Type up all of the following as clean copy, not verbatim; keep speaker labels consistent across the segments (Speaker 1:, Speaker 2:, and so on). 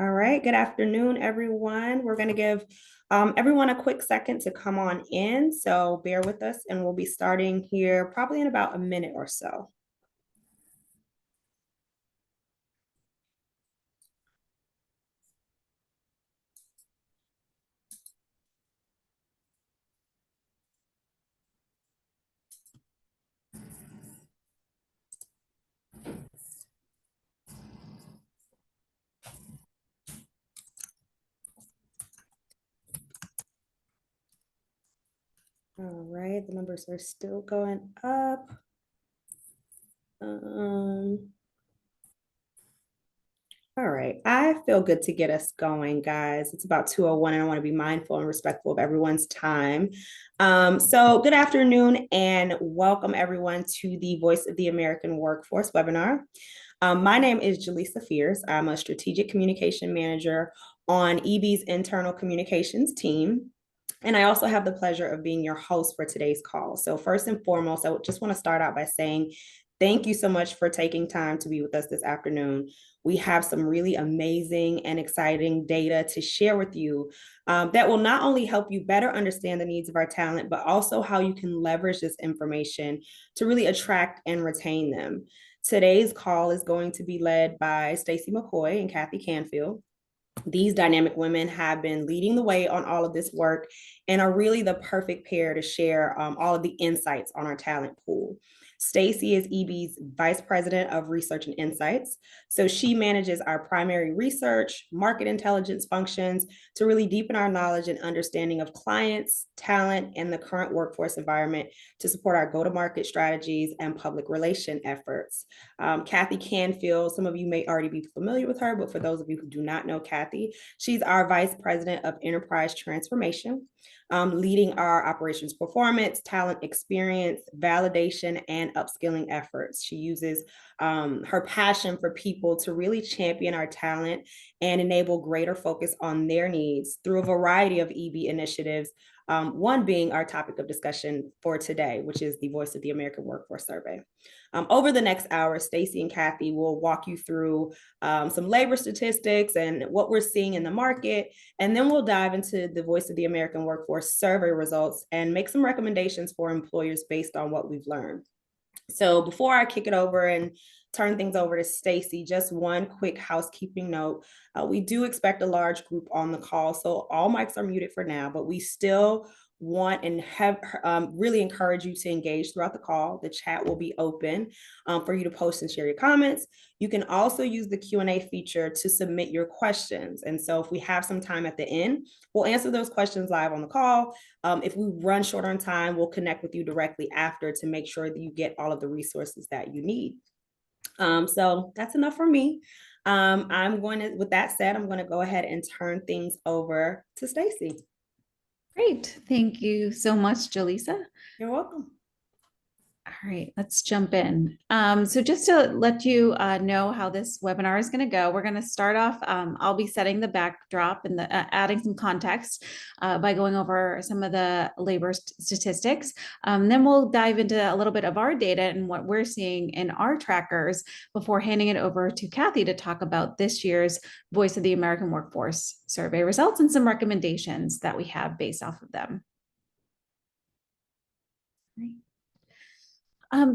Speaker 1: All right, good afternoon, everyone. We're going to give everyone a quick second to come on in. So bear with us, and we'll be starting here probably in about a minute or so. All right, the numbers are still going up. All right, I feel good to get us going, guys. It's about 2:01, and I want to be mindful and respectful of everyone's time. So good afternoon, and welcome everyone to the Voice of the American Workforce webinar. My name is Jaleesa Fears. I'm a strategic communication manager on EB's internal communications team. And I also have the pleasure of being your host for today's call. So first and foremost, I just want to start out by saying thank you so much for taking time to be with us this afternoon. We have some really amazing and exciting data to share with you that will not only help you better understand the needs of our talent, but also how you can leverage this information to really attract and retain them. Today's call is going to be led by Stacey McCoy and Kathy Canfield. These dynamic women have been leading the way on all of this work and are really the perfect pair to share all of the insights on our talent pool. Stacey is EB's Vice President of Research and Insights. So she manages our primary research, market intelligence functions to really deepen our knowledge and understanding of clients, talent, and the current workforce environment to support our go-to-market strategies and public relation efforts. Kathy Canfield, some of you may already be familiar with her, but for those of you who do not know Kathy, she's our Vice President of Enterprise Transformation, leading our operations performance, talent experience, validation, and upskilling efforts. She uses her passion for people to really champion our talent and enable greater focus on their needs through a variety of EB initiatives, one being our topic of discussion for today, which is the Voice of the American Workforce Survey. Over the next hour, Stacey and Kathy will walk you through some labor statistics and what we're seeing in the market, and then we'll dive into the Voice of the American Workforce Survey results and make some recommendations for employers based on what we've learned. So before I kick it over and turn things over to Stacey, just one quick housekeeping note. We do expect a large group on the call, so all mics are muted for now, but we still want and have really encourage you to engage throughout the call. The chat will be open for you to post and share your comments. You can also use the Q&A feature to submit your questions. And so if we have some time at the end, we'll answer those questions live on the call. If we run short on time, we'll connect with you directly after to make sure that you get all of the resources that you need. So that's enough for me. With that said, I'm going to go ahead and turn things over to Stacey.
Speaker 2: Great. Thank you so much, Jaleesa.
Speaker 1: You're welcome.
Speaker 2: All right, let's jump in. So just to let you know how this webinar is going to go, we're going to start off. I'll be setting the backdrop and adding some context by going over some of the labor statistics. Then we'll dive into a little bit of our data and what we're seeing in our trackers before handing it over to Kathy to talk about this year's Voice of the American Workforce Survey results and some recommendations that we have based off of them. Right.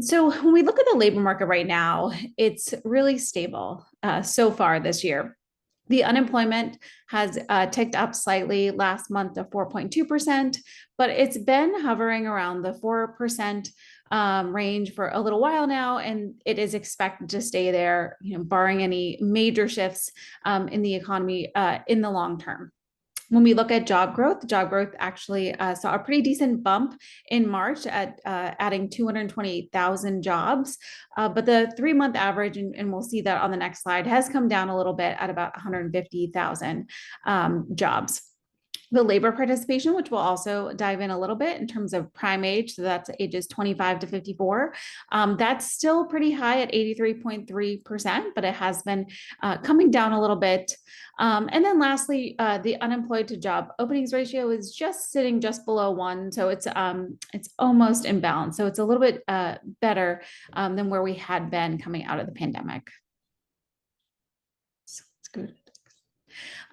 Speaker 2: So when we look at the labor market right now, it's really stable so far this year. The unemployment has ticked up slightly last month to 4.2%, but it's been hovering around the 4% range for a little while now, and it is expected to stay there, barring any major shifts in the economy in the long term. When we look at job growth actually saw a pretty decent bump in March at adding 228,000 jobs. But the 3-month average, and we'll see that on the next slide, has come down a little bit at about 150,000 jobs. The labor participation, which we'll also dive in a little bit in terms of prime age, so that's ages 25 to 54, that's still pretty high at 83.3%, but it has been coming down a little bit. And then lastly, the unemployed to job openings ratio is just sitting just below 1, so it's almost imbalanced. So it's a little bit better than where we had been coming out of the pandemic. So it's good.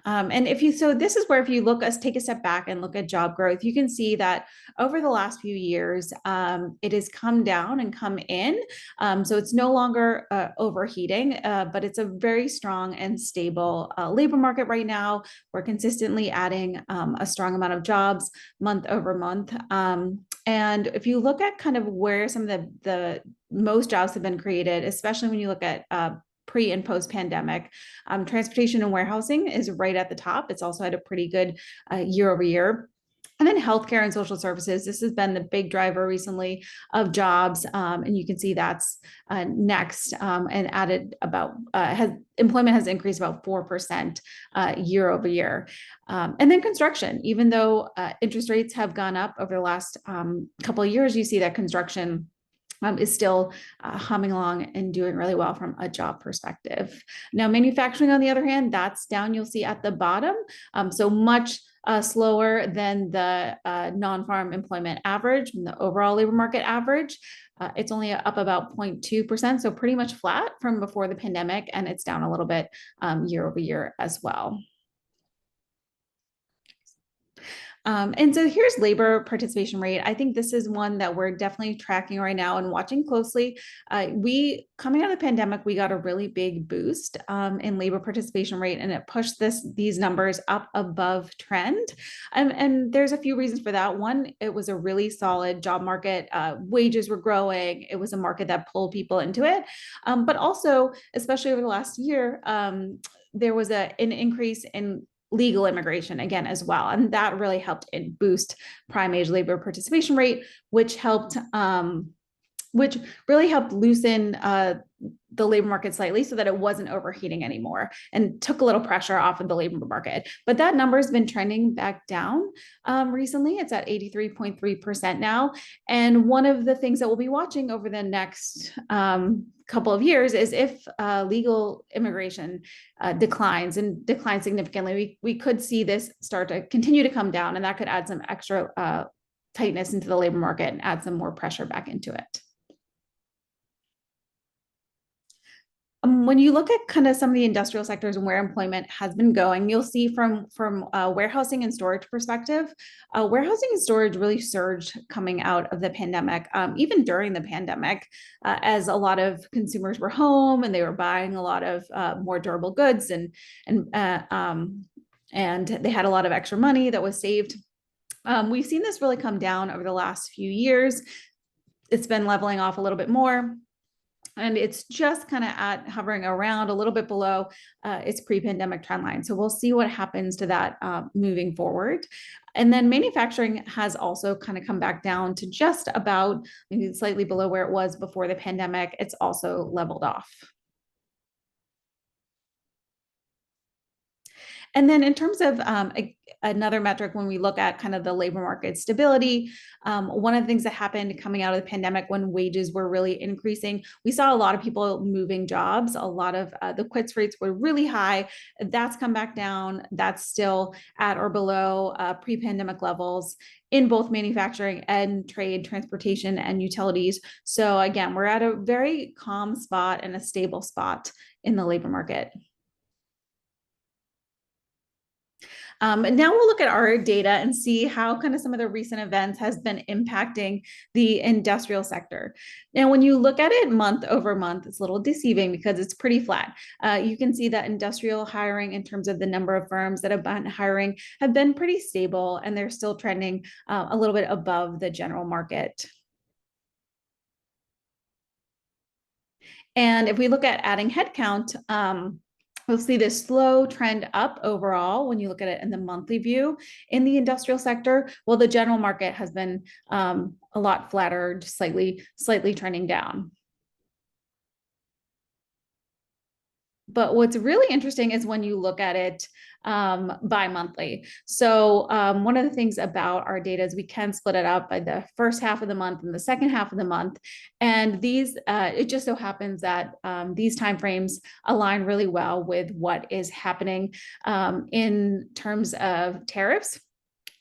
Speaker 2: And so this is where if you take a step back and look at job growth, you can see that over the last few years, it has come down and come in. So it's no longer overheating, but it's a very strong and stable labor market right now. We're consistently adding a strong amount of jobs month over month. And if you look at kind of where some of the most jobs have been created, especially when you look at pre and post pandemic. Transportation and warehousing is right at the top. It's also had a pretty good year over year. And then healthcare and social services. This has been the big driver recently of jobs. And you can see that's next and added about, employment has increased about 4% year over year. And then construction, even though interest rates have gone up over the last couple of years, you see that construction is still humming along and doing really well from a job perspective. Now, manufacturing, on the other hand, that's down, you'll see at the bottom. So much slower than the non-farm employment average and the overall labor market average. It's only up about 0.2%, so pretty much flat from before the pandemic, and it's down a little bit year over year as well. And so here's labor participation rate. I think this is one that we're definitely tracking right now and watching closely. Coming out of the pandemic, we got a really big boost in labor participation rate, and it pushed these numbers up above trend. And there's a few reasons for that. One, it was a really solid job market. Wages were growing. It was a market that pulled people into it. But also, especially over the last year, there was an increase in legal immigration again as well, and that really helped boost prime age labor participation rate, which really helped loosen the labor market slightly so that it wasn't overheating anymore and took a little pressure off of the labor market. But that number has been trending back down recently. It's at 83.3% now. And one of the things that we'll be watching over the next couple of years is if legal immigration declines significantly, we could see this start to continue to come down, and that could add some extra tightness into the labor market and add some more pressure back into it. When you look at kind of some of the industrial sectors and where employment has been going, you'll see from warehousing and storage perspective, warehousing and storage really surged coming out of the pandemic, even during the pandemic, as a lot of consumers were home and they were buying a lot of more durable goods, and they had a lot of extra money that was saved. We've seen this really come down over the last few years. It's been leveling off a little bit more. And it's just kind of hovering around a little bit below its pre-pandemic trend line. So we'll see what happens to that moving forward. And then manufacturing has also kind of come back down to just about maybe slightly below where it was before the pandemic. It's also leveled off. And then in terms of another metric, when we look at kind of the labor market stability, one of the things that happened coming out of the pandemic when wages were really increasing, we saw a lot of people moving jobs. A lot of the quits rates were really high. That's come back down. That's still at or below pre-pandemic levels in both manufacturing and trade, transportation, and utilities. So again, we're at a very calm spot and a stable spot in the labor market. And now we'll look at our data and see how kind of some of the recent events has been impacting the industrial sector. Now, when you look at it month over month, it's a little deceiving because it's pretty flat. You can see that industrial hiring in terms of the number of firms that have been hiring have been pretty stable, and they're still trending a little bit above the general market. And if we look at adding headcount, we'll see this slow trend up overall when you look at it in the monthly view in the industrial sector. Well, the general market has been a lot flatter, slightly trending down. But what's really interesting is when you look at it bi-monthly. So one of the things about our data is we can split it up by the first half of the month and the second half of the month. And these, it just so happens that these timeframes align really well with what is happening in terms of tariffs.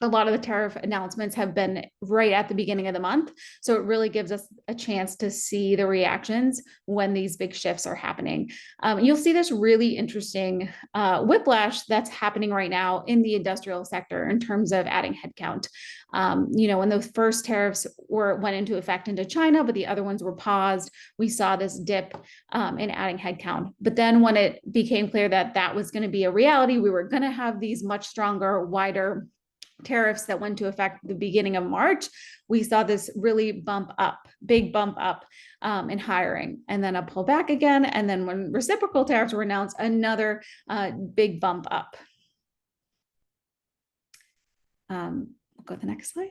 Speaker 2: a lot of the tariff announcements have been right at the beginning of the month. So it really gives us a chance to see the reactions when these big shifts are happening. You'll see this really interesting whiplash that's happening right now in the industrial sector in terms of adding headcount. When those first tariffs went into effect into China, but the other ones were paused, we saw this dip in adding headcount. But then when it became clear that that was going to be a reality, we were going to have these much stronger, wider tariffs that went to effect the beginning of March, we saw this really big bump up in hiring, and then a pullback again. And then when reciprocal tariffs were announced, another big bump up. We'll go to the next slide.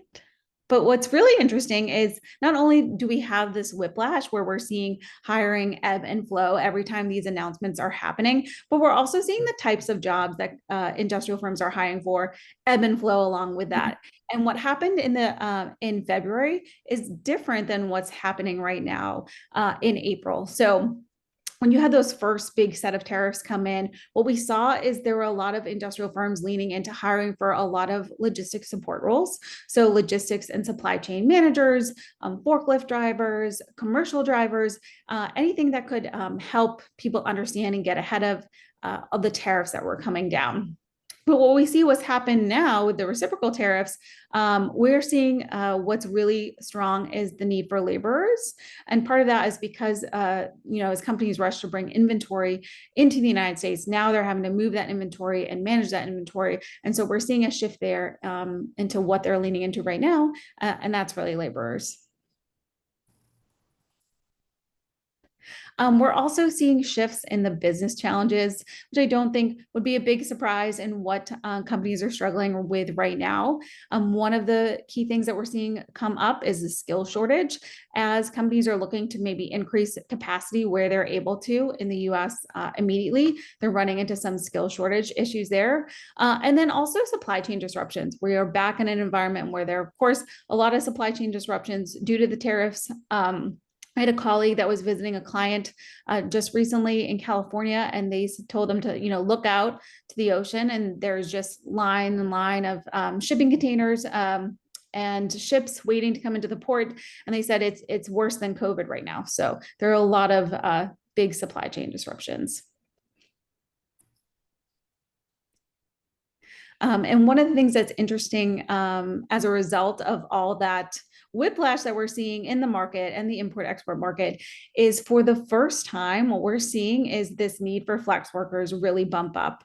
Speaker 2: But what's really interesting is not only do we have this whiplash where we're seeing hiring ebb and flow every time these announcements are happening, but we're also seeing the types of jobs that industrial firms are hiring for ebb and flow along with that. And what happened in February is different than what's happening right now in April. So when you had those first big set of tariffs come in, what we saw is there were a lot of industrial firms leaning into hiring for a lot of logistics support roles. So logistics and supply chain managers, forklift drivers, commercial drivers, anything that could help people understand and get ahead of the tariffs that were coming down. But what we see what's happened now with the reciprocal tariffs, we're seeing what's really strong is the need for laborers. And part of that is because, as companies rush to bring inventory into the United States, now they're having to move that inventory and manage that inventory. And so we're seeing a shift there into what they're leaning into right now. And that's really laborers. We're also seeing shifts in the business challenges, which I don't think would be a big surprise in what companies are struggling with right now. One of the key things that we're seeing come up is the skill shortage as companies are looking to maybe increase capacity where they're able to in the US immediately. They're running into some skill shortage issues there. And then also supply chain disruptions. We are back in an environment where there are, of course, a lot of supply chain disruptions due to the tariffs. I had a colleague that was visiting a client just recently in California, and they told them to, look out to the ocean, and there's just line and line of shipping containers and ships waiting to come into the port. And they said it's worse than COVID right now. So there are a lot of big supply chain disruptions. And one of the things that's interesting as a result of all that whiplash that we're seeing in the market and the import-export market is for the first time, what we're seeing is this need for flex workers really bump up.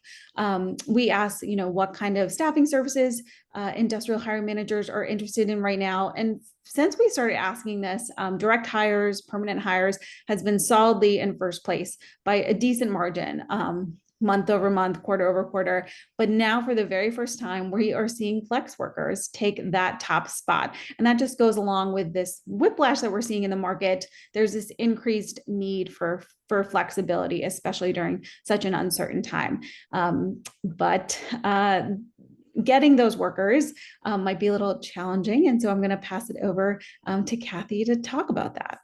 Speaker 2: We asked, what kind of staffing services industrial hiring managers are interested in right now. And since we started asking this, direct hires, permanent hires has been solidly in first place by a decent margin. Month over month, quarter over quarter. But now for the very first time, we are seeing flex workers take that top spot. And that just goes along with this whiplash that we're seeing in the market. There's this increased need for flexibility, especially during such an uncertain time. But getting those workers might be a little challenging. And so I'm going to pass it over to Kathy to talk about that.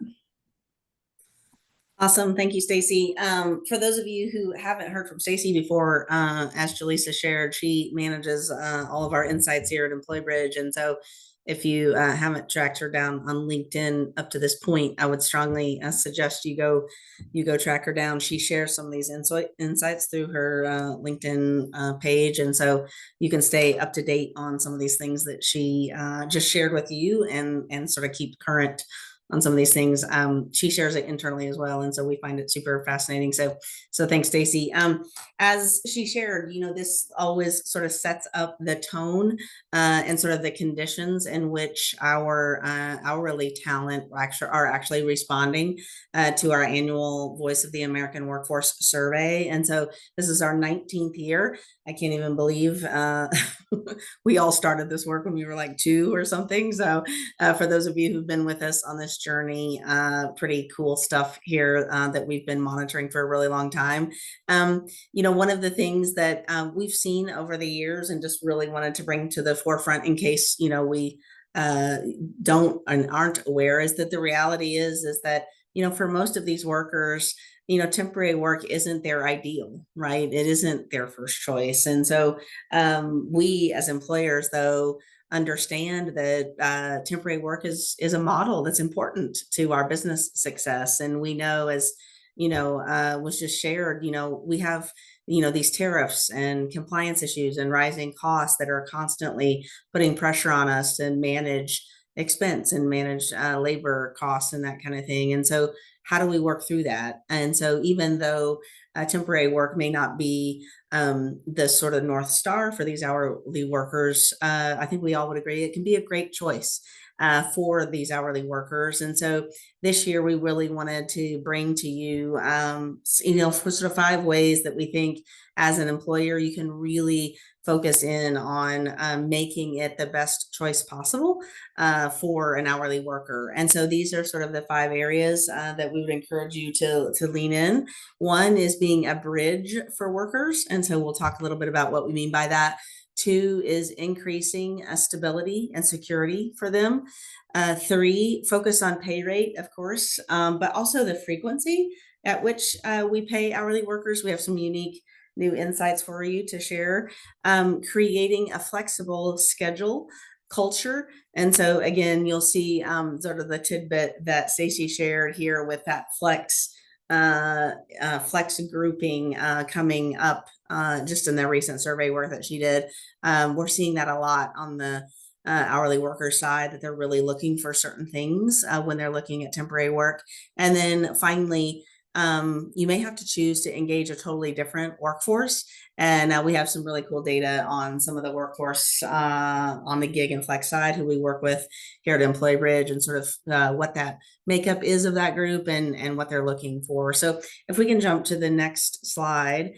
Speaker 3: Awesome. Thank you, Stacy. For those of you who haven't heard from Stacy before, as Jaleesa shared, she manages all of our insights here at EmployBridge. And so if you haven't tracked her down on LinkedIn up to this point, I would strongly suggest you go track her down. She shares some of these insights through her LinkedIn page. And so you can stay up to date on some of these things that she just shared with you and sort of keep current on some of these things. She shares it internally as well. And so we find it super fascinating. So thanks, Stacy. As she shared, this always sort of sets up the tone and sort of the conditions in which our hourly talent are actually responding to our annual Voice of the American Workforce survey. And so this is our 19th year. I can't even believe we all started this work when we were like 2 or something. So for those of you who've been with us on this journey, pretty cool stuff here that we've been monitoring for a really long time. One of the things that we've seen over the years and just really wanted to bring to the forefront in case, we don't and aren't aware is that the reality is that for most of these workers, temporary work isn't their ideal, right? It isn't their first choice. And so we as employers, though, understand that temporary work is a model that's important to our business success. And we know, as was just shared, we have these tariffs and compliance issues and rising costs that are constantly putting pressure on us to manage expense and manage labor costs and that kind of thing. And so how do we work through that? And so even though temporary work may not be the sort of North Star for these hourly workers, I think we all would agree it can be a great choice for these hourly workers. And so this year we really wanted to bring to you, sort of 5 ways that we think as an employer you can really focus in on making it the best choice possible for an hourly worker. And so these are sort of the 5 areas that we would encourage you to lean in. One is being a bridge for workers. And so we'll talk a little bit about what we mean by that. 2 is increasing stability and security for them. 3, focus on pay rate, of course, but also the frequency at which we pay hourly workers. We have some unique new insights for you to share. Creating a flexible schedule culture. And so again, you'll see sort of the tidbit that Stacey shared here with that flex grouping coming up just in the recent survey work that she did. We're seeing that a lot on the hourly worker side, that they're really looking for certain things when they're looking at temporary work. And then finally, you may have to choose to engage a totally different workforce. And we have some really cool data on some of the workforce on the gig and flex side who we work with here at EmployBridge, and sort of what that makeup is of that group and what they're looking for. So if we can jump to the next slide.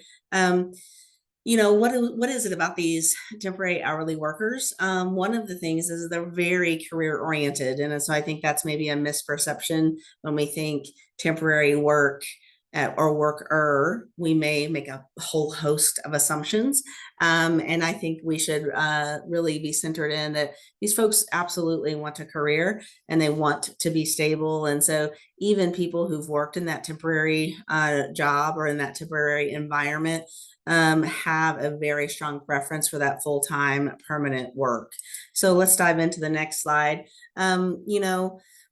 Speaker 3: What is it about these temporary hourly workers? One of the things is they're very career oriented. And so I think that's maybe a misperception when we think temporary work or worker. We may make a whole host of assumptions. And I think we should really be centered in that these folks absolutely want a career and they want to be stable. And so even people who've worked in that temporary job or in that temporary environment have a very strong preference for that full-time permanent work. So let's dive into the next slide.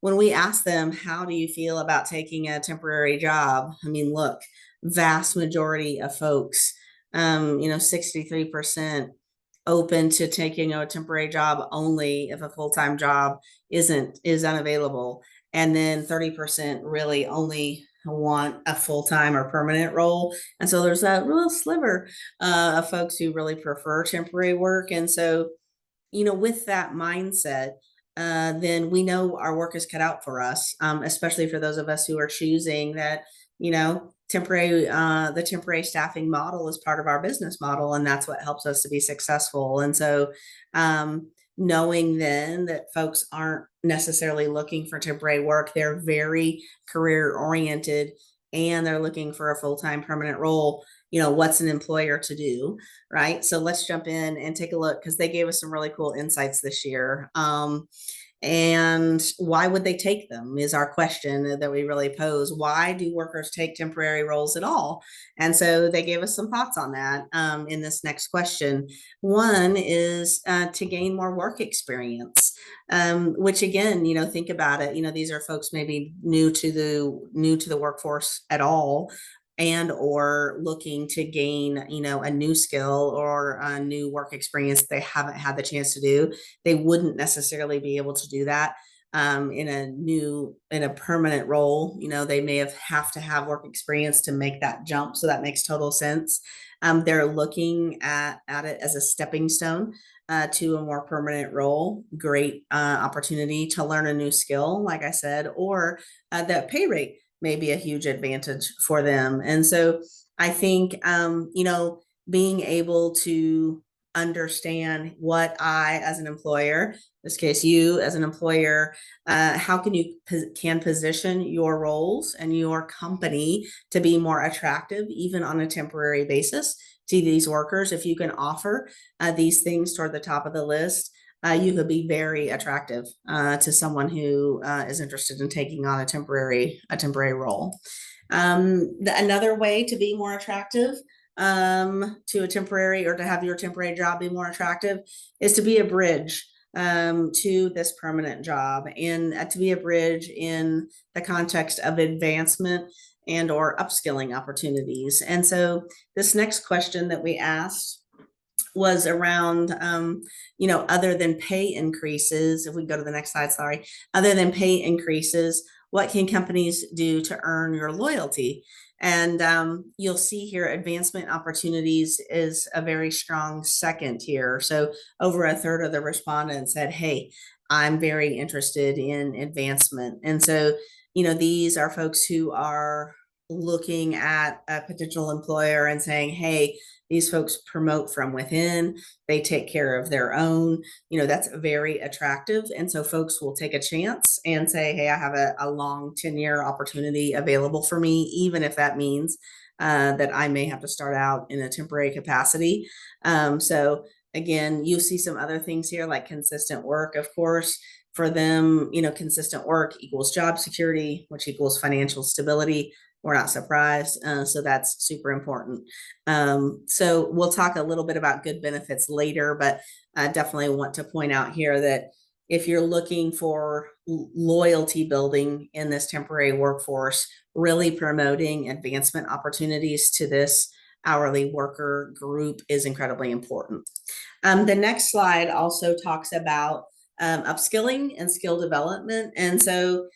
Speaker 3: When we ask them, how do you feel about taking a temporary job? I mean, look, vast majority of folks, 63% open to taking a temporary job only if a full-time job is unavailable. And then 30% really only want a full-time or permanent role. And so there's a real sliver of folks who really prefer temporary work. And so, with that mindset, then we know our work is cut out for us, especially for those of us who are choosing that, the temporary staffing model is part of our business model, and that's what helps us to be successful. And so, knowing then that folks aren't necessarily looking for temporary work, they're very career oriented and they're looking for a full-time permanent role. What's an employer to do, right? So let's jump in and take a look, because they gave us some really cool insights this year. And why would they take them is our question that we really pose. Why do workers take temporary roles at all? And so they gave us some thoughts on that in this next question. One is to gain more work experience, which again, think about it. These are folks maybe new to the workforce at all, and or looking to gain, a new skill or a new work experience they haven't had the chance to do. They wouldn't necessarily be able to do that in a permanent role. They may have to have work experience to make that jump. So that makes total sense. They're looking at it as a stepping stone to a more permanent role. Great opportunity to learn a new skill, like I said, or that pay rate may be a huge advantage for them. And so I think, being able to understand what I, as an employer, in this case, you as an employer, how can you position your roles and your company to be more attractive, even on a temporary basis, to these workers. If you can offer these things toward the top of the list, you could be very attractive to someone who is interested in taking on a temporary role. Another way to be more attractive to a temporary, or to have your temporary job be more attractive, is to be a bridge to this permanent job, and to be a bridge in the context of advancement and or upskilling opportunities. And so this next question that we asked was around, other than pay increases, if we go to the next slide, sorry, other than pay increases, what can companies do to earn your loyalty? And you'll see here, advancement opportunities is a very strong second here. So over a third of the respondents said, hey, I'm very interested in advancement. And so, these are folks who are looking at a potential employer and saying, hey, these folks promote from within, they take care of their own, that's very attractive. And so folks will take a chance and say, hey, I have a long 10-year opportunity available for me, even if that means that I may have to start out in a temporary capacity. So again, you see some other things here, like consistent work, of course. For them, consistent work equals job security, which equals financial stability. We're not surprised. So that's super important. So we'll talk a little bit about good benefits later, but I definitely want to point out here that if you're looking for loyalty building in this temporary workforce, really promoting advancement opportunities to this hourly worker group is incredibly important. The next slide also talks about upskilling and skill development. And so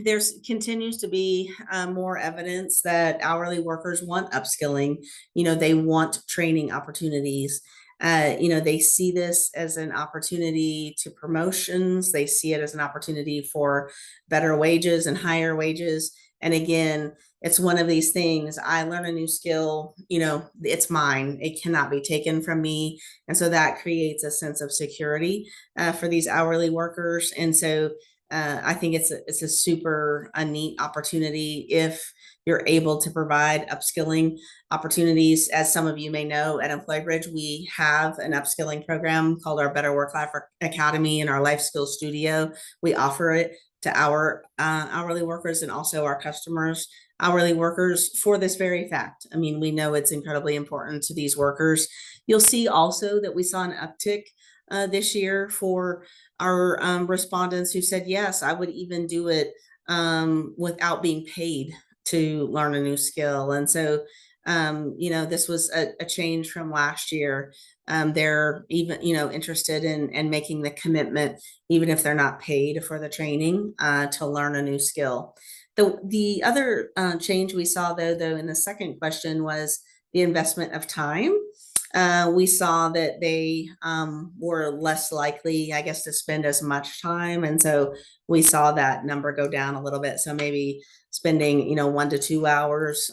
Speaker 3: there's continues to be more evidence that hourly workers want upskilling. They want training opportunities. They see this as an opportunity to promotions. They see it as an opportunity for better wages and higher wages. And again, it's one of these things. I learn a new skill, it's mine. It cannot be taken from me. And so that creates a sense of security for these hourly workers. And so I think it's a super neat opportunity if you're able to provide upskilling opportunities. As some of you may know, at EmployBridge, we have an upskilling program called our Better Work Life Academy and our Life Skills Studio. We offer it to our hourly workers and also our customers' hourly workers for this very fact. I mean, we know it's incredibly important to these workers. You'll see also that we saw an uptick this year for our respondents who said, yes, I would even do it without being paid to learn a new skill. And so, this was a change from last year. They're even, interested in making the commitment, even if they're not paid for the training, to learn a new skill. The other change we saw, though, in the second question was the investment of time. We saw that they were less likely, I guess, to spend as much time. And so we saw that number go down a little bit. So maybe spending, 1 to 2 hours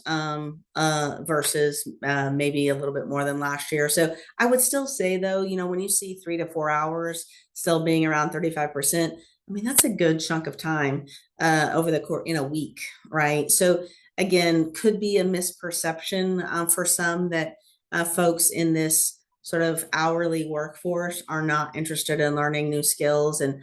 Speaker 3: versus maybe a little bit more than last year. So I would still say, though, when you see 3 to 4 hours still being around 35%, I mean, that's a good chunk of time over the course in a week, right? So again, could be a misperception for some that folks in this sort of hourly workforce are not interested in learning new skills. And,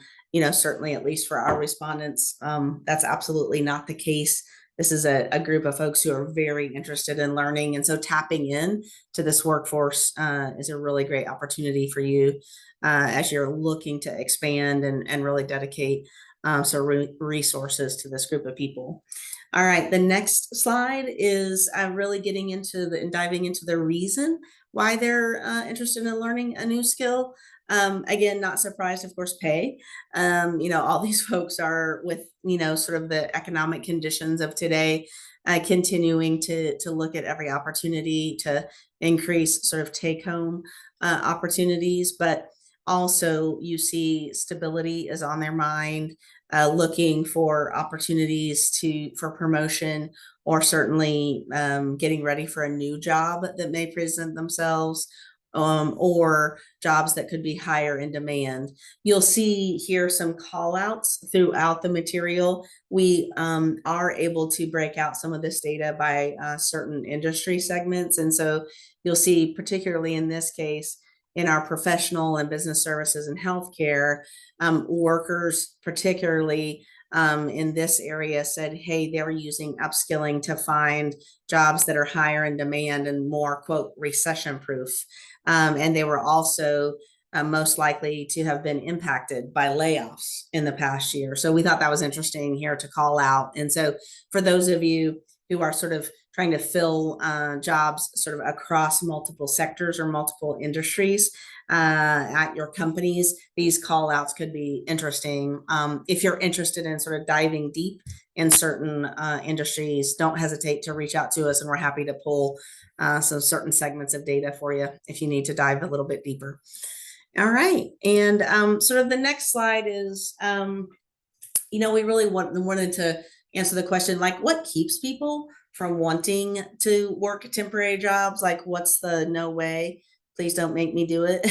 Speaker 3: certainly at least for our respondents, that's absolutely not the case. This is a group of folks who are very interested in learning. And so tapping in to this workforce is a really great opportunity for you as you're looking to expand and really dedicate some resources to this group of people. All right, the next slide is really getting into and diving into the reason why they're interested in learning a new skill. Again, not surprised, of course, pay. All these folks are with, sort of the economic conditions of today, continuing to look at every opportunity to increase sort of take home opportunities, but also you see stability is on their mind. Looking for opportunities for promotion, or certainly getting ready for a new job that may present themselves, or jobs that could be higher in demand. You'll see here some call outs throughout the material. We are able to break out some of this data by certain industry segments. And so you'll see, particularly in this case, in our professional and business services and healthcare, workers particularly in this area said, hey, they're using upskilling to find jobs that are higher in demand and more, quote, recession proof. And they were also most likely to have been impacted by layoffs in the past year. So we thought that was interesting here to call out. And so for those of you who are sort of trying to fill jobs sort of across multiple sectors or multiple industries at your companies, these call outs could be interesting. If you're interested in sort of diving deep in certain industries, don't hesitate to reach out to us, and we're happy to pull some certain segments of data for you if you need to dive a little bit deeper. All right. And sort of the next slide is, we really wanted to answer the question, like, what keeps people from wanting to work temporary jobs? Like, what's the no way? Please don't make me do it,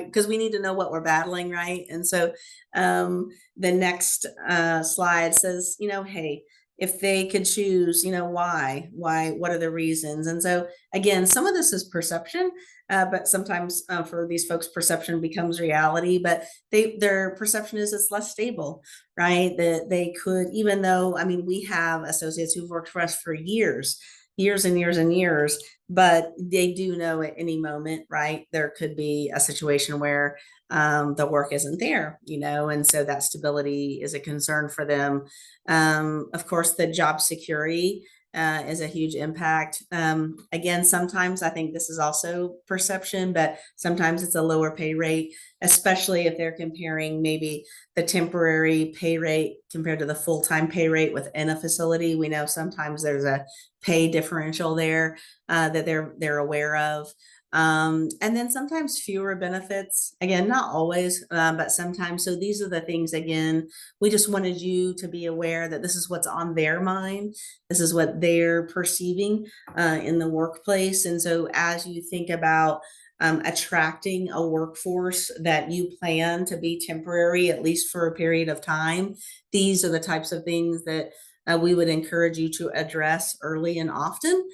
Speaker 3: because we need to know what we're battling, right? And so the next slide says, hey, if they could choose, why, what are the reasons? And so again, some of this is perception, but sometimes for these folks, perception becomes reality, but their perception is it's less stable, right? That they could, even though, we have associates who've worked for us for years and years and years, but they do know at any moment, right, there could be a situation where the work isn't there, and so that stability is a concern for them. Of course, the job security is a huge impact. Again, sometimes I think this is also perception, but sometimes it's a lower pay rate, especially if they're comparing maybe the temporary pay rate compared to the full-time pay rate within a facility. We know sometimes there's a pay differential there that they're aware of. And then sometimes fewer benefits, again, not always, but sometimes. So these are the things, again, we just wanted you to be aware that this is what's on their mind. This is what they're perceiving in the workplace. And so as you think about attracting a workforce that you plan to be temporary, at least for a period of time, these are the types of things that we would encourage you to address early and often,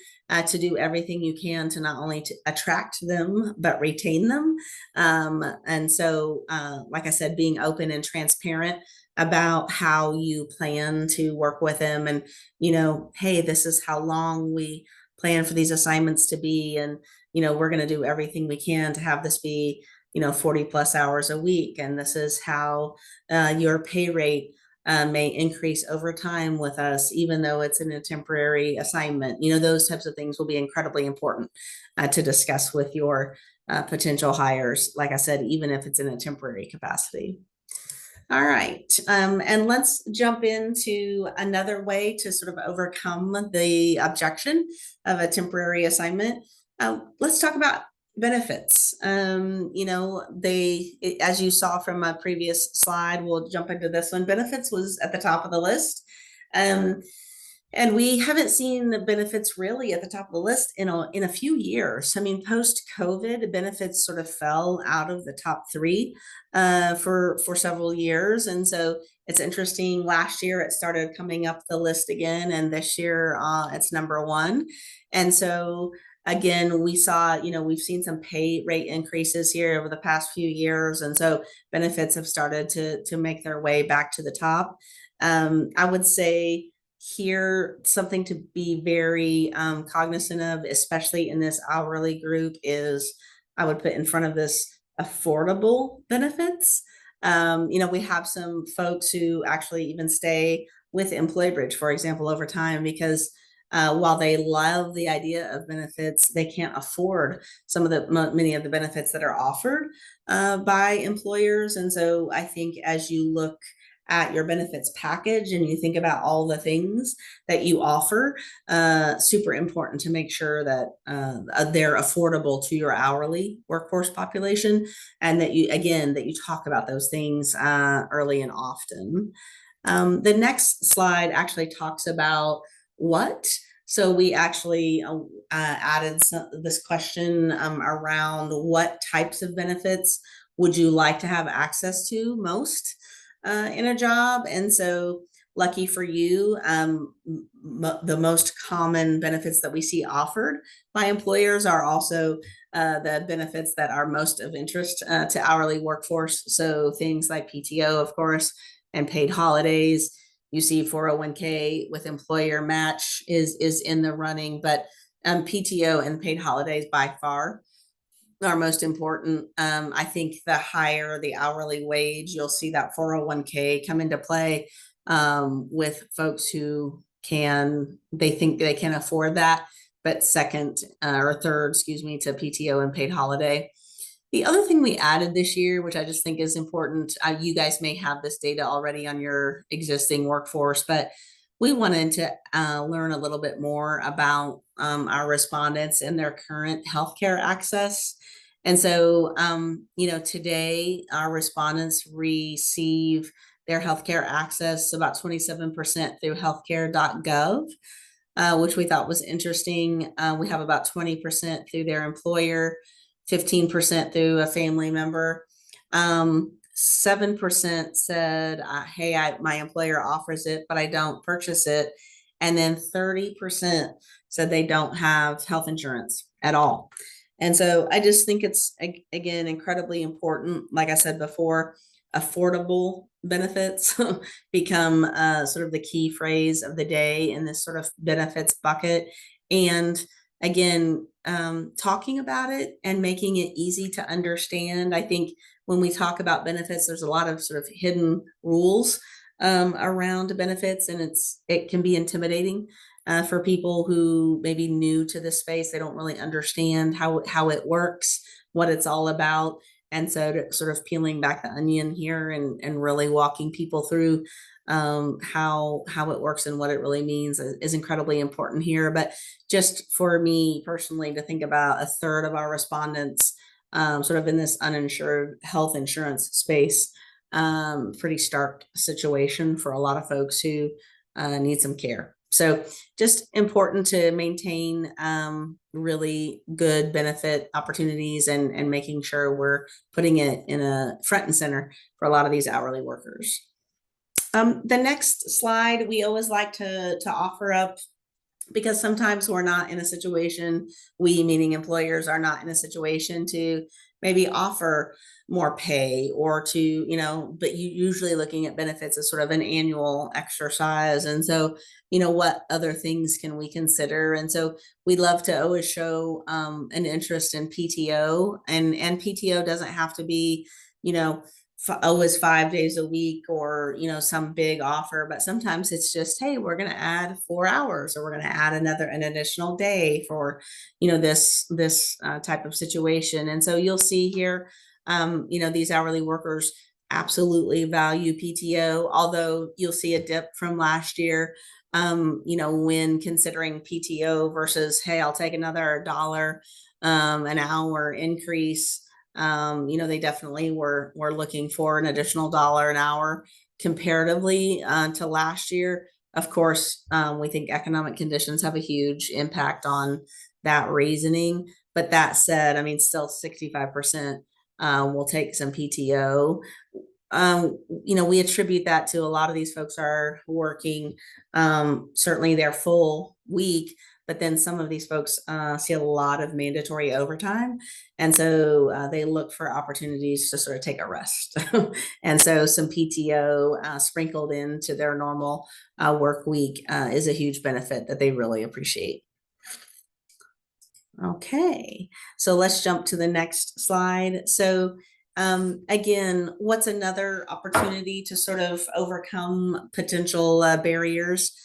Speaker 3: to do everything you can to not only to attract them, but retain them. And so, like I said, being open and transparent about how you plan to work with them, and, hey, this is how long we plan for these assignments to be. And, we're going to do everything we can to have this be, 40 plus hours a week. And this is how your pay rate may increase over time with us, even though it's in a temporary assignment. Those types of things will be incredibly important to discuss with your potential hires. Like I said, even if it's in a temporary capacity. All right. And let's jump into another way to sort of overcome the objection of a temporary assignment. Let's talk about benefits. As you saw from a previous slide, we'll jump into this one. Benefits was at the top of the list. And we haven't seen the benefits really at the top of the list in a few years. Post-COVID, benefits sort of fell out of the top three for several years. And so it's interesting. Last year, it started coming up the list again. And this year, it's number one. And so again, we saw, we've seen some pay rate increases here over the past few years. And so benefits have started to make their way back to the top. I would say here, something to be very cognizant of, especially in this hourly group, is I would put in front of this affordable benefits. We have some folks who actually even stay with EmployBridge, for example, over time, because while they love the idea of benefits, they can't afford many of the benefits that are offered by employers. And so I think as you look at your benefits package and you think about all the things that you offer, super important to make sure that they're affordable to your hourly workforce population, and that you talk about those things early and often. The next slide actually talks about what. So we actually added this question around what types of benefits would you like to have access to most in a job. And so lucky for you, the most common benefits that we see offered by employers are also the benefits that are most of interest to hourly workforce. So things like PTO, of course, and paid holidays, You see 401k with employer match is in the running, but PTO and paid holidays by far are most important. I think the higher the hourly wage, you'll see that 401k come into play with folks who they think they can afford that, but second or third, excuse me, to PTO and paid holiday. The other thing we added this year, which I just think is important, you guys may have this data already on your existing workforce, but we wanted to learn a little bit more about our respondents and their current healthcare access. And so, today our respondents receive their healthcare access about 27% through healthcare.gov, which we thought was interesting. We have about 20% through their employer, 15% through a family member. 7% said, hey, my employer offers it, but I don't purchase it. And then 30% said they don't have health insurance at all. And so I just think it's, again, incredibly important. Like I said before, affordable benefits become sort of the key phrase of the day in this sort of benefits bucket. And again, talking about it and making it easy to understand. I think when we talk about benefits, there's a lot of sort of hidden rules around benefits, and it can be intimidating for people who may be new to this space. They don't really understand how it works, what it's all about. And so sort of peeling back the onion here and really walking people through how it works and what it really means is incredibly important here. But just for me personally to think about a third of our respondents sort of in this uninsured health insurance space, pretty stark situation for a lot of folks who need some care. So just important to maintain really good benefit opportunities and making sure we're putting it in a front and center for a lot of these hourly workers. The next slide, we always like to offer up, because sometimes we're not in a situation, we meaning employers are not in a situation to maybe offer more pay or to, but you usually looking at benefits as sort of an annual exercise. And so, what other things can we consider? And so we love to always show an interest in PTO, and PTO doesn't have to be, always 5 days a week or some big offer, but sometimes it's just, hey, we're going to add 4 hours, or we're going to add an additional day for this type of situation. And so you'll see here these hourly workers absolutely value PTO, although you'll see a dip from last year when considering PTO versus, hey, I'll take another $1 an hour increase. They definitely were looking for an additional $1 an hour comparatively to last year. Of course, we think economic conditions have a huge impact on that reasoning. But that said, still 65% will take some PTO. We attribute that to a lot of these folks are working certainly their full week, but then some of these folks see a lot of mandatory overtime. And so they look for opportunities to sort of take a rest. And so some PTO sprinkled into their normal work week is a huge benefit that they really appreciate. Okay, so let's jump to the next slide. So again, what's another opportunity to sort of overcome potential barriers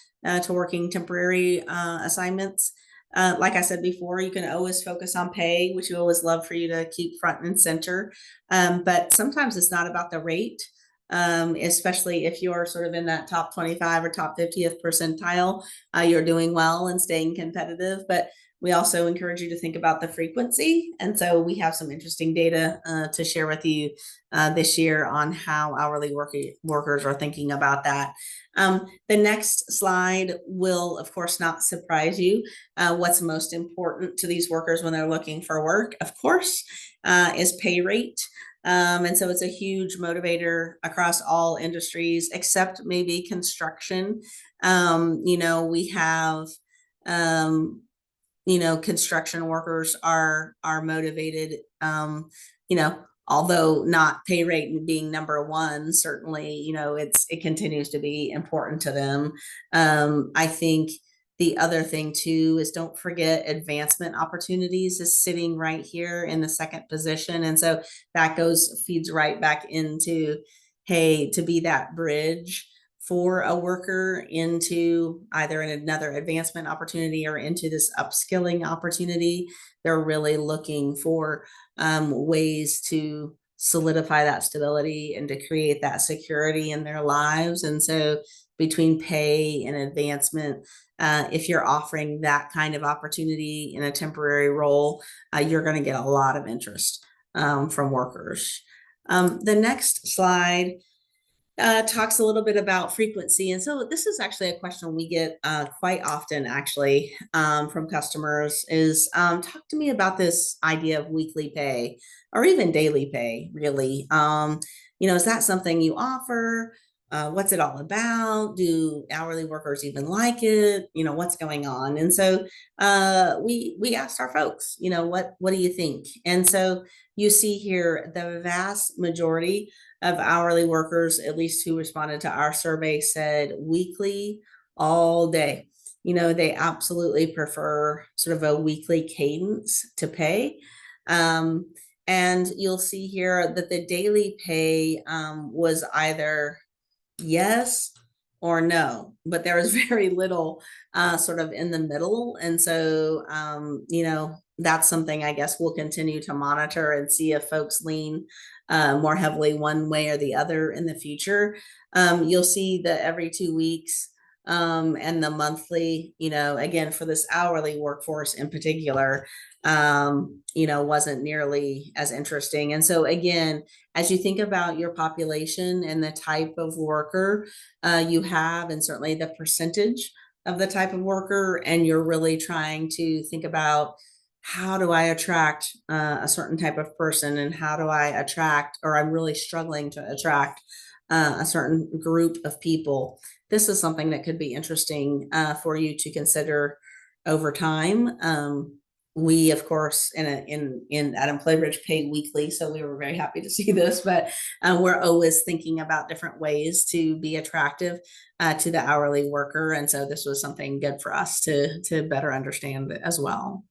Speaker 3: to working temporary assignments? Like I said before, you can always focus on pay, which we always love for you to keep front and center. But sometimes it's not about the rate, especially if you're sort of in that top 25 or top 50th percentile, you're doing well and staying competitive. But we also encourage you to think about the frequency. And so we have some interesting data to share with you this year on how hourly workers are thinking about that. The next slide will, of course, not surprise you. What's most important to these workers when they're looking for work, of course, is pay rate. And so it's a huge motivator across all industries, except maybe construction. We have construction workers are motivated, although not pay rate being number one, certainly, it continues to be important to them. I think the other thing too is, don't forget, advancement opportunities is sitting right here in the second position. And so that feeds right back into, hey, to be that bridge for a worker into either another advancement opportunity or into this upskilling opportunity. They're really looking for ways to solidify that stability and to create that security in their lives. And so between pay and advancement, if you're offering that kind of opportunity in a temporary role, you're going to get a lot of interest from workers. The next slide talks a little bit about frequency. And so this is actually a question we get quite often, actually, from customers is, talk to me about this idea of weekly pay or even daily pay, really. Is that something you offer? What's it all about? Do hourly workers even like it? What's going on? And so we asked our folks, what do you think? And so you see here the vast majority of hourly workers, at least who responded to our survey, said weekly, all day. They absolutely prefer sort of a weekly cadence to pay. And you'll see here that the daily pay was either yes or no, but there was very little sort of in the middle. And so, that's something I guess we'll continue to monitor and see if folks lean more heavily one way or the other in the future. You'll see that every 2 weeks and the monthly, again, for this hourly workforce in particular, wasn't nearly as interesting. And so again, as you think about your population and the type of worker you have, and certainly the percentage of the type of worker, and you're really trying to think about, how do I attract a certain type of person, and how do I attract, or I'm really struggling to attract a certain group of people. This is something that could be interesting for you to consider over time. We, of course, at EmployBridge pay weekly, so we were very happy to see this, but we're always thinking about different ways to be attractive to the hourly worker. And so this was something good for us to better understand as well.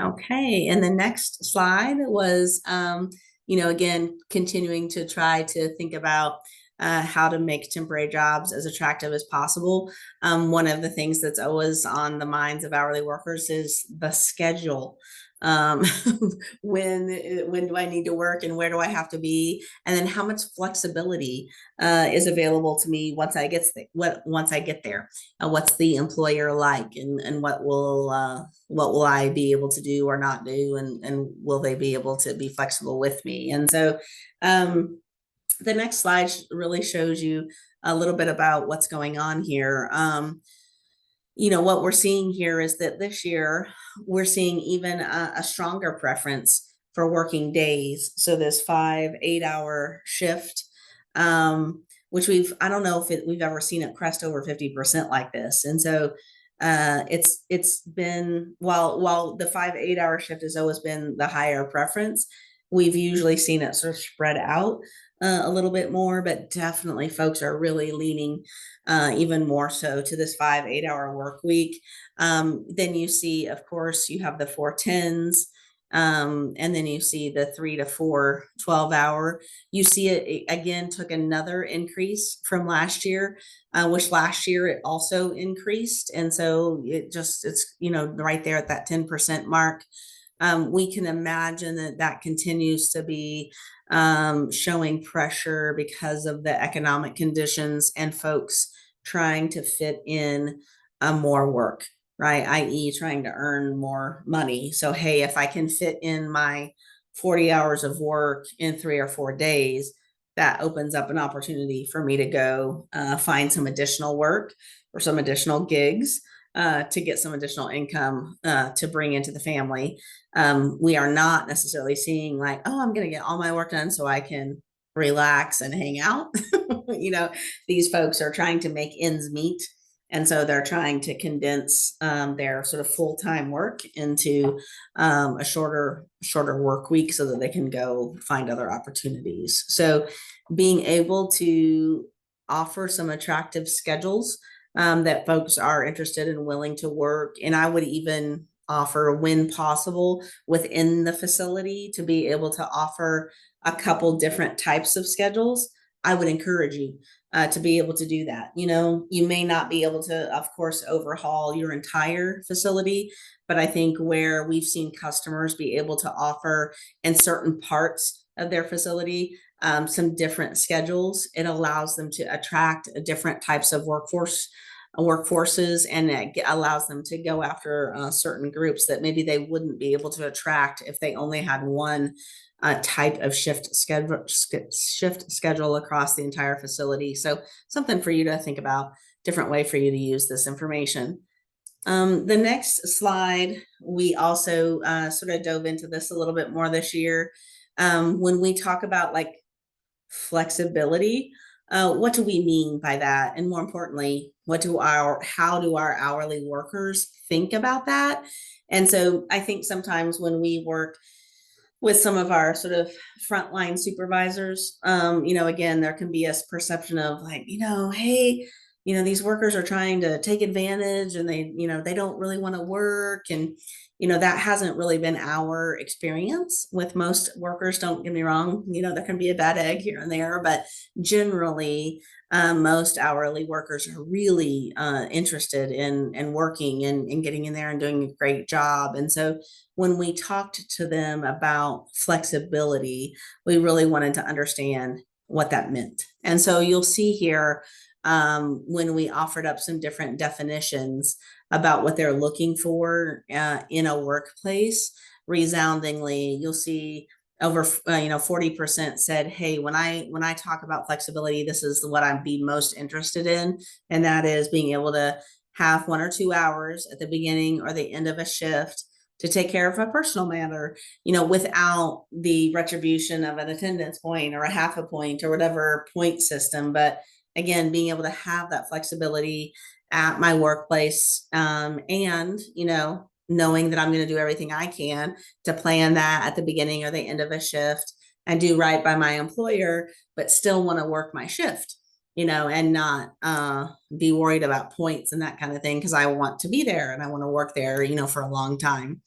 Speaker 3: Okay, and the next slide was, again, continuing to try to think about how to make temporary jobs as attractive as possible. One of the things that's always on the minds of hourly workers is the schedule. When do I need to work, and where do I have to be? And then how much flexibility is available to me once I get there? What's the employer like, and what will I be able to do or not do, and will they be able to be flexible with me? And so the next slide really shows you a little bit about what's going on here. What we're seeing here is that this year we're seeing even a stronger preference for working days. So this 5-8 hour shift, which I don't know if we've ever seen it crest over 50% like this. And so it's been, while the 5-8 hour shift has always been the higher preference, we've usually seen it sort of spread out a little bit more, but definitely folks are really leaning even more so to this 5-8 hour work week. Then you see, of course, you have the 4-10s, and then you see the 3 to 4 12-hour. You see it again took another increase from last year, which last year it also increased. And so it's right there at that 10% mark. We can imagine that continues to be showing pressure because of the economic conditions and folks trying to fit in more work, right? i.e. trying to earn more money. So, hey, if I can fit in my 40 hours of work in 3 or 4 days, that opens up an opportunity for me to go find some additional work or some additional gigs to get some additional income to bring into the family. We are not necessarily seeing like, oh, I'm going to get all my work done so I can relax and hang out. These folks are trying to make ends meet. And so they're trying to condense their sort of full-time work into a shorter work week so that they can go find other opportunities. So being able to offer some attractive schedules that folks are interested and willing to work. And I would even offer, when possible, within the facility to be able to offer a couple different types of schedules. I would encourage you to be able to do that. You know, you may not be able to, of course, overhaul your entire facility, but I think where we've seen customers be able to offer in certain parts of their facility some different schedules, it allows them to attract different types of workforces, and it allows them to go after certain groups that maybe they wouldn't be able to attract if they only had one type of shift schedule across the entire facility. So something for you to think about, different way for you to use this information. The next slide, we also sort of dove into this a little bit more this year. When we talk about like flexibility, what do we mean by that? And more importantly, how do our hourly workers think about that? And so I think sometimes when we work with some of our sort of frontline supervisors, again, there can be a perception of like, hey, these workers are trying to take advantage and they don't really want to work. And, that hasn't really been our experience with most workers. Don't get me wrong. There can be a bad egg here and there, but generally, most hourly workers are really interested in working and getting in there and doing a great job. And so when we talked to them about flexibility, we really wanted to understand what that meant. And so you'll see here when we offered up some different definitions about what they're looking for in a workplace, resoundingly, you'll see over 40% said, hey, when I talk about flexibility, this is what I'd be most interested in. And that is being able to have 1 or 2 hours at the beginning or the end of a shift to take care of a personal matter, without the retribution of an attendance point or a half a point or whatever point system. But again, being able to have that flexibility at my workplace, and, knowing that I'm going to do everything I can to plan that at the beginning or the end of a shift and do right by my employer, but still want to work my shift, and not be worried about points and that kind of thing, because I want to be there and I want to work there, for a long time.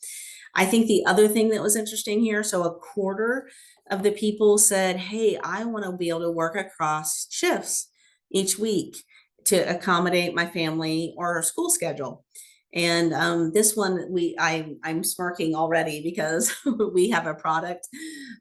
Speaker 3: I think the other thing that was interesting here, so a quarter of the people said, hey, I want to be able to work across shifts each week to accommodate my family or school schedule. And this one, I'm smirking already because we have a product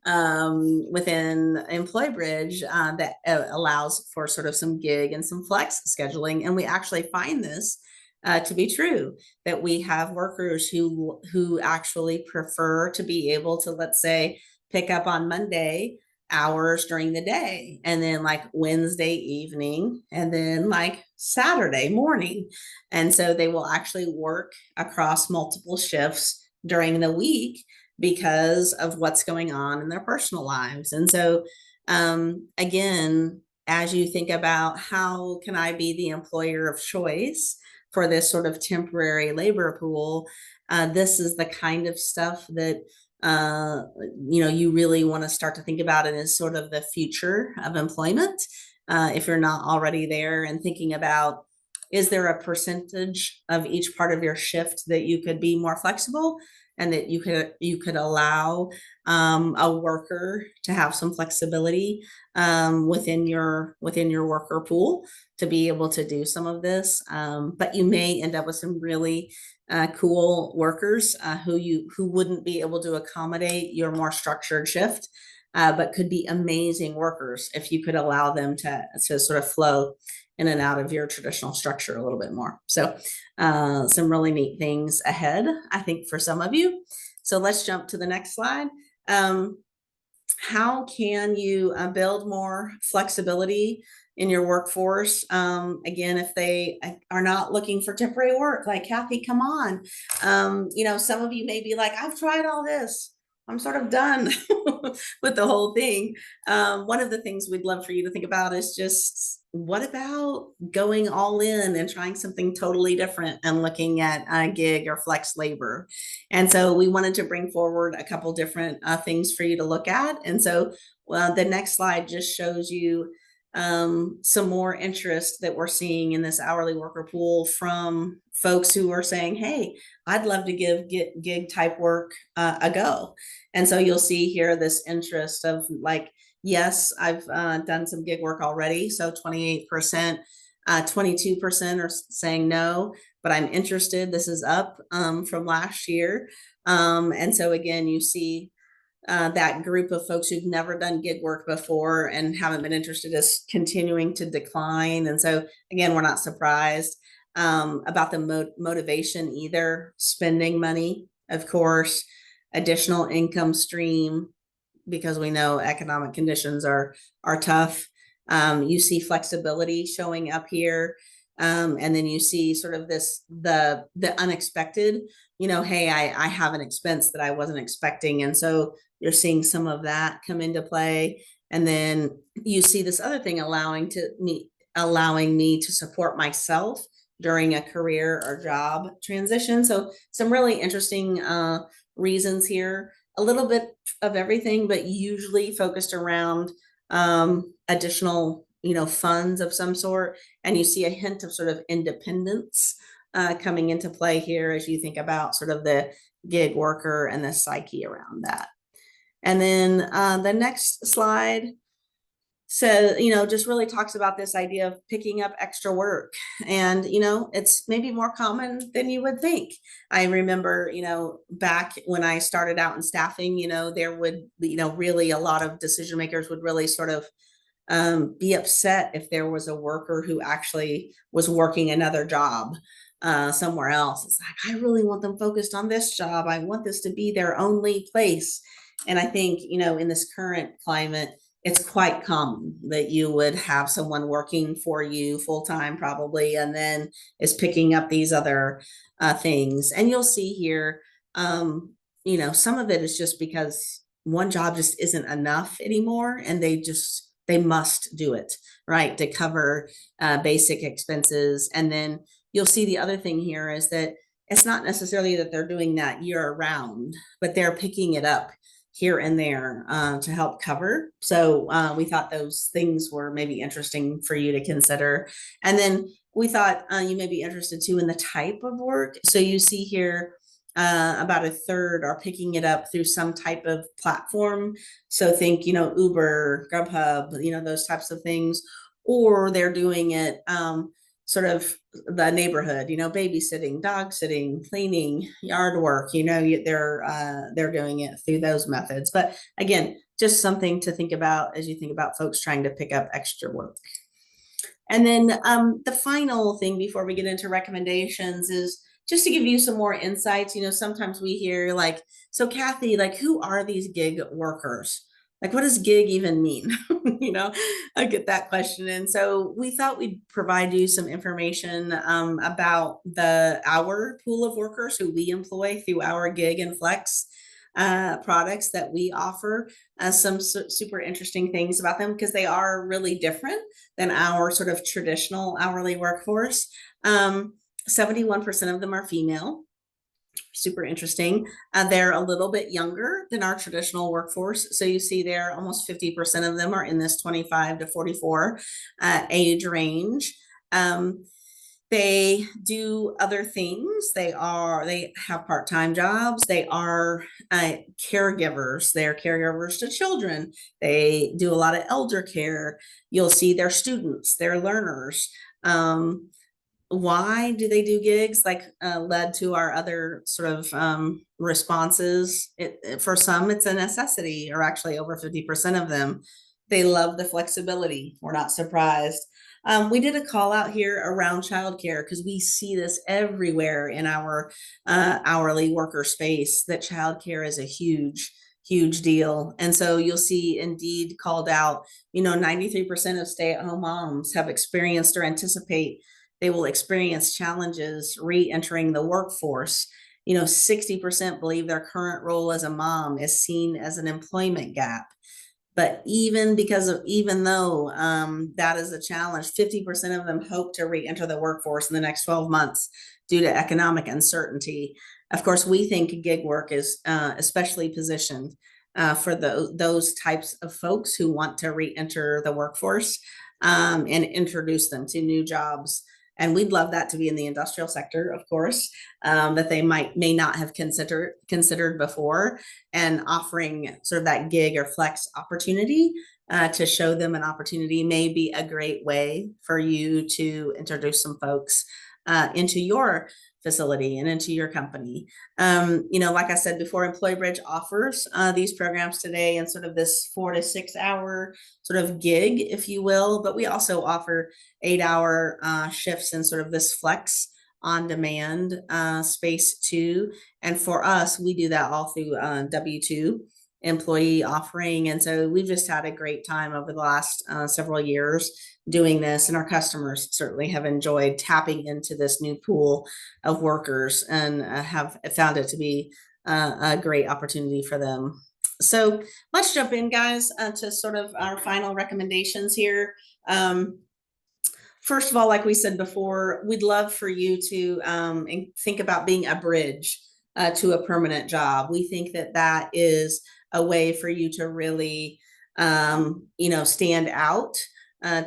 Speaker 3: within EmployBridge that allows for sort of some gig and some flex scheduling. And we actually find this to be true, that we have workers who actually prefer to be able to, let's say, pick up on Monday hours during the day, and then like Wednesday evening, and then like Saturday morning. And so they will actually work across multiple shifts during the week because of what's going on in their personal lives. And so again, as you think about how can I be the employer of choice for this sort of temporary labor pool, this is the kind of stuff that you really want to start to think about it as sort of the future of employment. If you're not already there, and thinking about, is there a percentage of each part of your shift that you could be more flexible, and that you could allow a worker to have some flexibility within your worker pool to be able to do some of this. But you may end up with some really cool workers who wouldn't be able to accommodate your more structured shift, but could be amazing workers if you could allow them to sort of flow in and out of your traditional structure a little bit more. So some really neat things ahead, I think, for some of you. So let's jump to the next slide. How can you build more flexibility in your workforce? Again, if they are not looking for temporary work, like Kathy, come on. Some of you may be like, I've tried all this. I'm sort of done with the whole thing. One of the things we'd love for you to think about is just what about going all in and trying something totally different and looking at a gig or flex labor. And so we wanted to bring forward a couple different things for you to look at. And so the next slide just shows you some more interest that we're seeing in this hourly worker pool from folks who are saying, hey, I'd love to give gig type work a go. And so you'll see here this interest of like, yes, I've done some gig work already. So 28%, 22% are saying no, but I'm interested. This is up from last year. And so again, you see that group of folks who've never done gig work before and haven't been interested is continuing to decline. And so again, we're not surprised about the motivation either. Spending money, of course, additional income stream, because we know economic conditions are tough. You see flexibility showing up here. And then you see sort of the unexpected, hey, I have an expense that I wasn't expecting. And so you're seeing some of that come into play. And then you see this other thing allowing me to support myself during a career or job transition. So some really interesting reasons here, a little bit of everything, but usually focused around additional, funds of some sort. And you see a hint of sort of independence coming into play here as you think about sort of the gig worker and the psyche around that. And then the next slide so, just really talks about this idea of picking up extra work. And, it's maybe more common than you would think. I remember, back when I started out in staffing, there would, really a lot of decision makers would really sort of be upset if there was a worker who actually was working another job somewhere else. It's like, I really want them focused on this job. I want this to be their only place. And I think, in this current climate, it's quite common that you would have someone working for you full-time probably, and then is picking up these other things. And you'll see here, some of it is just because one job just isn't enough anymore, and they must do it, right, to cover basic expenses. And then you'll see the other thing here is that it's not necessarily that they're doing that year round, but they're picking it up here and there to help cover. So we thought those things were maybe interesting for you to consider. And then we thought you may be interested too in the type of work. So you see here about a third are picking it up through some type of platform. So think, Uber, Grubhub, those types of things, or they're doing it sort of the neighborhood, babysitting, dog sitting, cleaning, yard work, they're doing it through those methods. But again, just something to think about as you think about folks trying to pick up extra work. And then the final thing before we get into recommendations is just to give you some more insights. Sometimes we hear like, so Kathy, like, who are these gig workers? Like, what does gig even mean? I get that question. And so we thought we'd provide you some information about our pool of workers who we employ through our gig and flex products that we offer. Some super interesting things about them because they are really different than our sort of traditional hourly workforce. 71% of them are female. Super interesting. They're a little bit younger than our traditional workforce. So you see there almost 50% of them are in this 25 to 44 age range. They do other things. They have part-time jobs. They are caregivers. They're caregivers to children. They do a lot of elder care. You'll see their students, their learners. Why do they do gigs? Led to our other sort of responses. For some, it's a necessity, or actually over 50% of them. They love the flexibility. We're not surprised. We did a call out here around childcare because we see this everywhere in our hourly worker space, that childcare is a huge deal. And so you'll see Indeed called out, 93% of stay-at-home moms have experienced or anticipate they will experience challenges re-entering the workforce. 60% believe their current role as a mom is seen as an employment gap. But even though that is a challenge, 50% of them hope to re-enter the workforce in the next 12 months due to economic uncertainty. Of course, we think gig work is especially positioned for those types of folks who want to re-enter the workforce and introduce them to new jobs. And we'd love that to be in the industrial sector, of course, that they may not have considered before, and offering sort of that gig or flex opportunity to show them an opportunity may be a great way for you to introduce some folks into your facility and into your company. Like I said before, EmployBridge offers these programs today in sort of this 4 to 6 hour sort of gig, if you will, but we also offer 8-hour shifts in sort of this flex on demand space too. And for us, we do that all through W-2 employee offering. And so we've just had a great time over the last several years doing this, and our customers certainly have enjoyed tapping into this new pool of workers and have found it to be a great opportunity for them. So let's jump in, guys, to sort of our final recommendations here. First of all, like we said before, we'd love for you to think about being a bridge to a permanent job. We think that is a way for you to really, stand out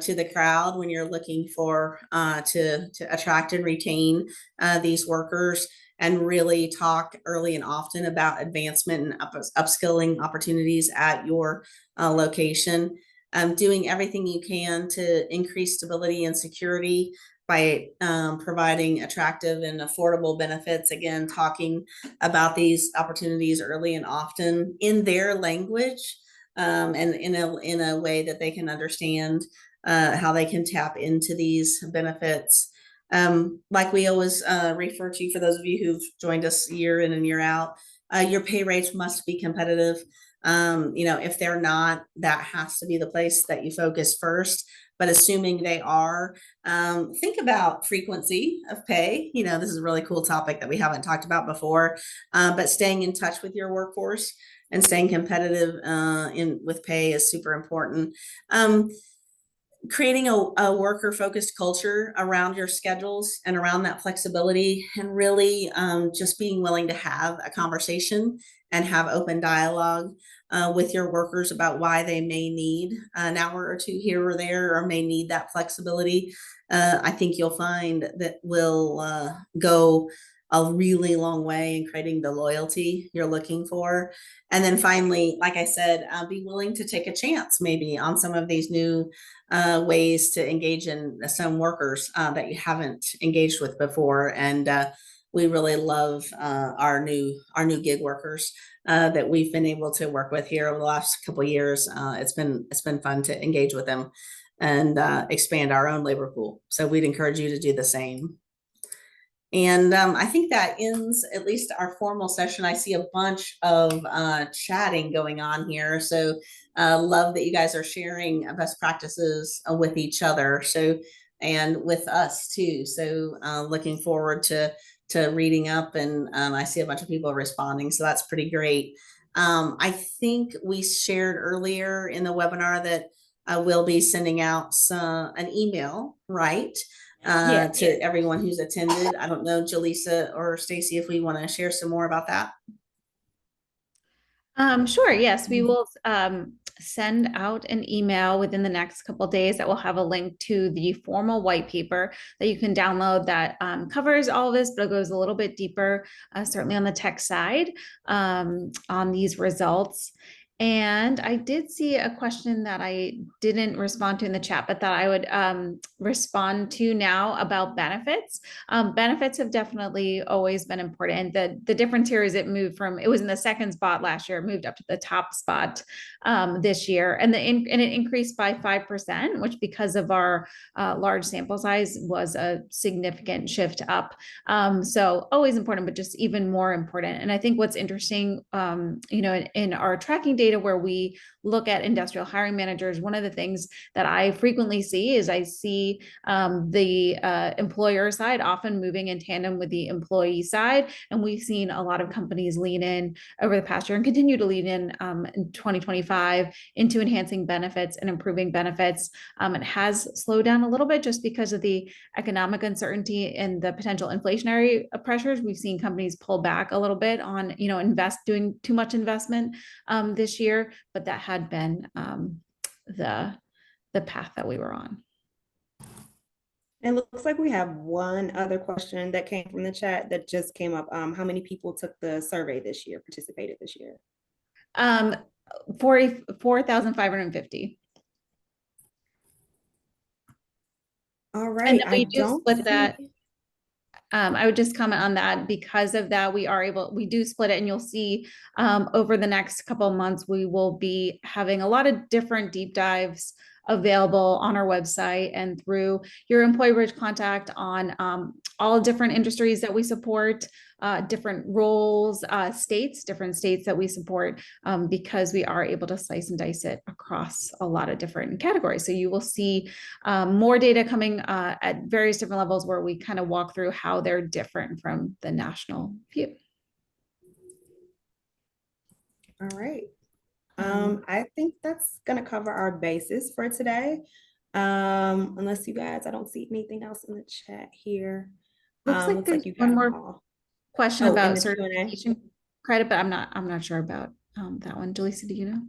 Speaker 3: to the crowd when you're looking for to attract and retain these workers, and really talk early and often about advancement and upskilling opportunities at your location. Doing everything you can to increase stability and security by providing attractive and affordable benefits. Again, talking about these opportunities early and often in their language, and in a way that they can understand how they can tap into these benefits. Like we always refer to, for those of you who've joined us year in and year out, your pay rates must be competitive. If they're not, that has to be the place that you focus first. But assuming they are, think about frequency of pay. This is a really cool topic that we haven't talked about before, but staying in touch with your workforce and staying competitive with pay is super important. Creating a worker focused culture around your schedules and around that flexibility, and really just being willing to have a conversation and have open dialogue with your workers about why they may need an hour or two here or there, or may need that flexibility. I think you'll find that will go a really long way in creating the loyalty you're looking for. And then finally, like I said, be willing to take a chance maybe on some of these new ways to engage in some workers that you haven't engaged with before. And we really love our new gig workers that we've been able to work with here over the last couple of years. It's been fun to engage with them and expand our own labor pool. So we'd encourage you to do the same. And I think that ends at least our formal session. I see a bunch of chatting going on here. So love that you guys are sharing best practices with each other. So, and with us too. So looking forward to reading up, and I see a bunch of people responding. So that's pretty great. I think we shared earlier in the webinar that we'll be sending out an email, right? To everyone who's attended. I don't know, Jaleesa or Stacy, if we want to share some more about that.
Speaker 2: Sure. Yes, we will send out an email within the next couple of days that will have a link to the formal white paper that you can download that covers all of this, but it goes a little bit deeper, certainly on the tech side, on these results. And I did see a question that I didn't respond to in the chat, but that I would respond to now about benefits. Benefits have definitely always been important. The difference here is it was in the second spot last year, it moved up to the top spot this year, and it increased by 5%, which, because of our large sample size, was a significant shift up. So always important, but just even more important. And I think what's interesting, in our tracking data data where we look at industrial hiring managers, one of the things that I frequently see is I see the employer side often moving in tandem with the employee side. And we've seen a lot of companies lean in over the past year and continue to lean in 2025 into enhancing benefits and improving benefits. It has slowed down a little bit just because of the economic uncertainty and the potential inflationary pressures. We've seen companies pull back a little bit on, doing too much investment this year, but that had been the path that we were on.
Speaker 1: It looks like we have one other question that came from the chat that just came up. How many people took the survey this year, participated this year?
Speaker 2: 4,550.
Speaker 1: All right.
Speaker 2: And then we
Speaker 1: I
Speaker 2: do
Speaker 1: don't
Speaker 2: split
Speaker 1: see-
Speaker 2: that. I would just comment on that. Because of that, we do split it, and you'll see over the next couple of months, we will be having a lot of different deep dives available on our website and through your EmployBridge contact on all different industries that we support, different roles, different states that we support, because we are able to slice and dice it across a lot of different categories. So you will see more data coming at various different levels where we kind of walk through how they're different from the national view.
Speaker 1: All right. I think that's gonna cover our bases for today. Unless you guys, I don't see anything else in the chat here.
Speaker 2: Looks like there's
Speaker 1: you
Speaker 2: one
Speaker 1: got
Speaker 2: more
Speaker 1: them all.
Speaker 2: question
Speaker 1: in
Speaker 2: about
Speaker 1: the Q&A.
Speaker 2: certification credit, but I'm not sure about that one. Jaleesa, do you know?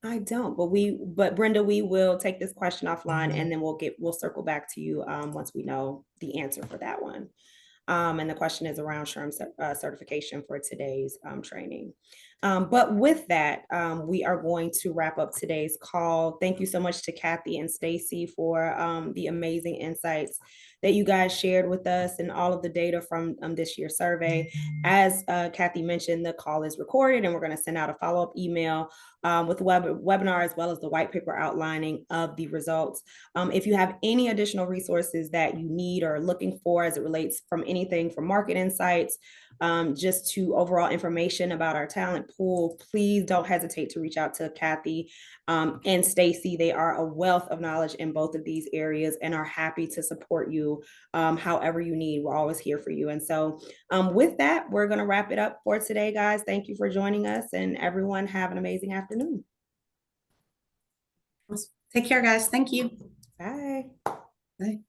Speaker 1: I don't, but Brenda, we will take this question offline and then we'll circle back to you once we know the answer for that one. And the question is around SHRM certification for today's training. But with that, we are going to wrap up today's call. Thank you so much to Kathy and Stacy for the amazing insights that you guys shared with us and all of the data from this year's survey. As Kathy mentioned, the call is recorded and we're going to send out a follow-up email with webinar as well as the white paper outlining of the results. If you have any additional resources that you need or are looking for as it relates from anything from market insights, just to overall information about our talent pool, please don't hesitate to reach out to Kathy and Stacy. They are a wealth of knowledge in both of these areas and are happy to support you however you need. We're always here for you. And so with that, we're going to wrap it up for today, guys. Thank you for joining us, and everyone have an amazing afternoon.
Speaker 3: Take care, guys. Thank you.
Speaker 1: Bye.
Speaker 3: Bye.